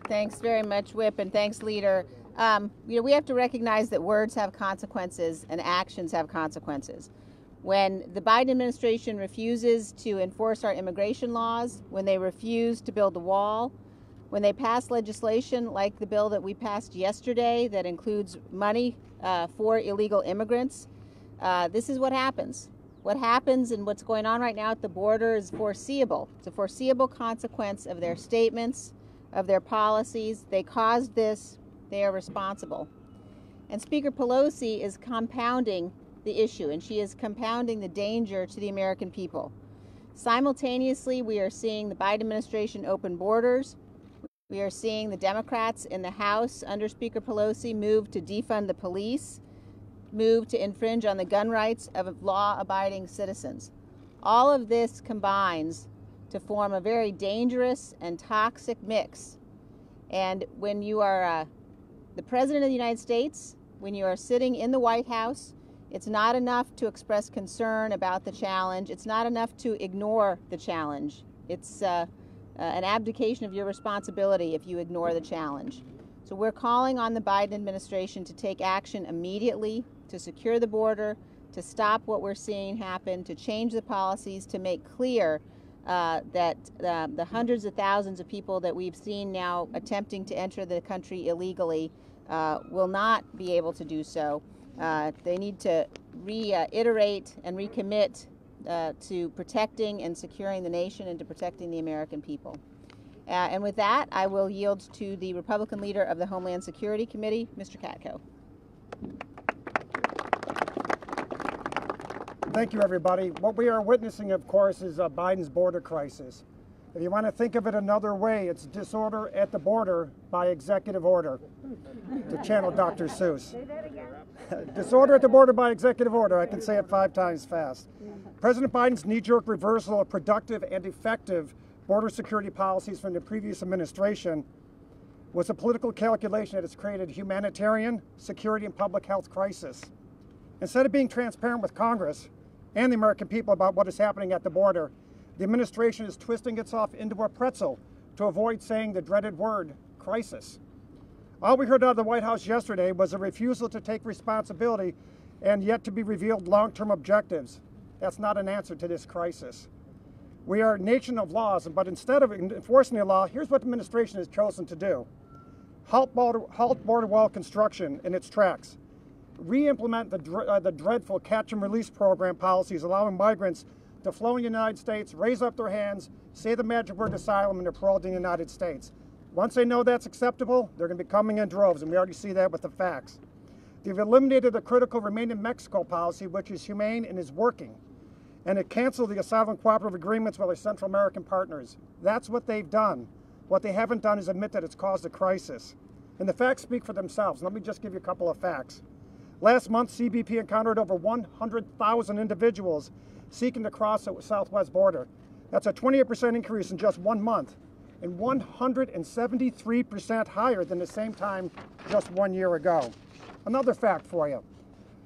Thanks very much, Whip, and thanks, Leader. We have to recognize that words have consequences and actions have consequences. When the Biden administration refuses to enforce our immigration laws, when they refuse to build a wall, when they pass legislation like the bill that we passed yesterday that includes money for illegal immigrants, this is what happens. What happens and what's going on right now at the border is foreseeable. It's a foreseeable consequence of their statements, of their policies. They caused this. They are responsible. And Speaker Pelosi is compounding the issue, and she is compounding the danger to the American people. Simultaneously, we are seeing the Biden administration open borders. We are seeing the Democrats in the House under Speaker Pelosi move to defund the police, move to infringe on the gun rights of law-abiding citizens. All of this combines to form a very dangerous and toxic mix. And when you are the President of the United States, when you are sitting in the White House, it's not enough to express concern about the challenge. It's not enough to ignore the challenge. It's an abdication of your responsibility if you ignore the challenge. So we're calling on the Biden administration to take action immediately, to secure the border, to stop what we're seeing happen, to change the policies, to make clear that the hundreds of thousands of people that we've seen now attempting to enter the country illegally will not be able to do so. They need to reiterate and recommit to protecting and securing the nation and to protecting the American people. And with that, I will yield to the Republican leader of the Homeland Security Committee, Mr. Katko. Thank you, everybody. What we are witnessing, of course, is Biden's border crisis. If you want to think of it another way, it's disorder at the border by executive order, to channel Dr. Seuss. Disorder at the border by executive order. I can say it 5 times fast. President Biden's knee-jerk reversal of productive and effective border security policies from the previous administration was a political calculation that has created a humanitarian, security, and public health crisis. Instead of being transparent with Congress and the American people about what is happening at the border, the administration is twisting itself into a pretzel to avoid saying the dreaded word, crisis. All we heard out of the White House yesterday was a refusal to take responsibility and yet to be revealed long-term objectives. That's not an answer to this crisis. We are a nation of laws, but instead of enforcing the law, here's what the administration has chosen to do. Halt border wall construction in its tracks. Re-implement the dreadful catch and release program policies allowing migrants to flow in the United States, raise up their hands, say the magic word asylum, and they're paroled in the United States. Once they know that's acceptable, they're going to be coming in droves, and we already see that with the facts. They've eliminated the critical Remain in Mexico policy, which is humane and is working. And it canceled the asylum cooperative agreements with our Central American partners. That's what they've done. What they haven't done is admit that it's caused a crisis. And the facts speak for themselves. Let me just give you a couple of facts. Last month, CBP encountered over 100,000 individuals seeking to cross the southwest border. That's a 28% increase in just 1 month, and 173% higher than the same time just 1 year ago. Another fact for you.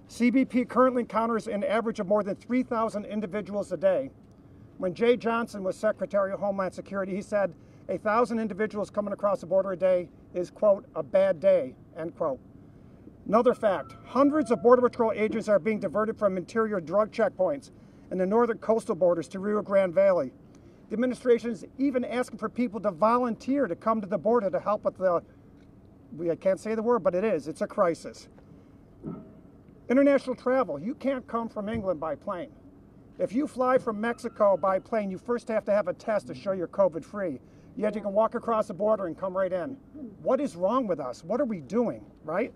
CBP currently encounters an average of more than 3,000 individuals a day. When Jay Johnson was Secretary of Homeland Security, he said 1,000 individuals coming across the border a day is, quote, a bad day, end quote. Another fact, hundreds of Border Patrol agents are being diverted from interior drug checkpoints in the northern coastal borders to Rio Grande Valley. The administration is even asking for people to volunteer to come to the border to help with I can't say the word, but it's a crisis. International travel, you can't come from England by plane. If you fly from Mexico by plane, you first have to have a test to show you're COVID-free. Yet you can walk across the border and come right in. What is wrong with us? What are we doing, right?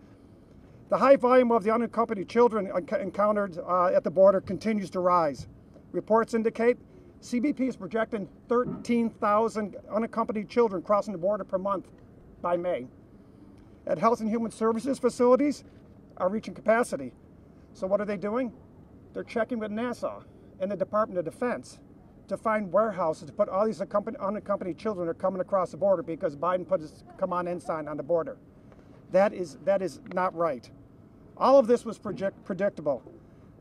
The high volume of the unaccompanied children encountered at the border continues to rise. Reports indicate CBP is projecting 13,000 unaccompanied children crossing the border per month by May. At Health and Human Services facilities are reaching capacity. So what are they doing? They're checking with NASA and the Department of Defense to find warehouses to put all these unaccompanied children that are coming across the border because Biden put his "come on in" sign on the border. That is not right. All of this was predictable.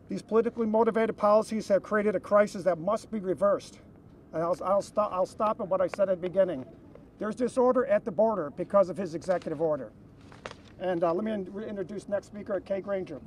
These politically motivated policies have created a crisis that must be reversed. And I'll stop at what I said at the beginning. There's disorder at the border because of his executive order. And let me introduce next speaker, Kay Granger.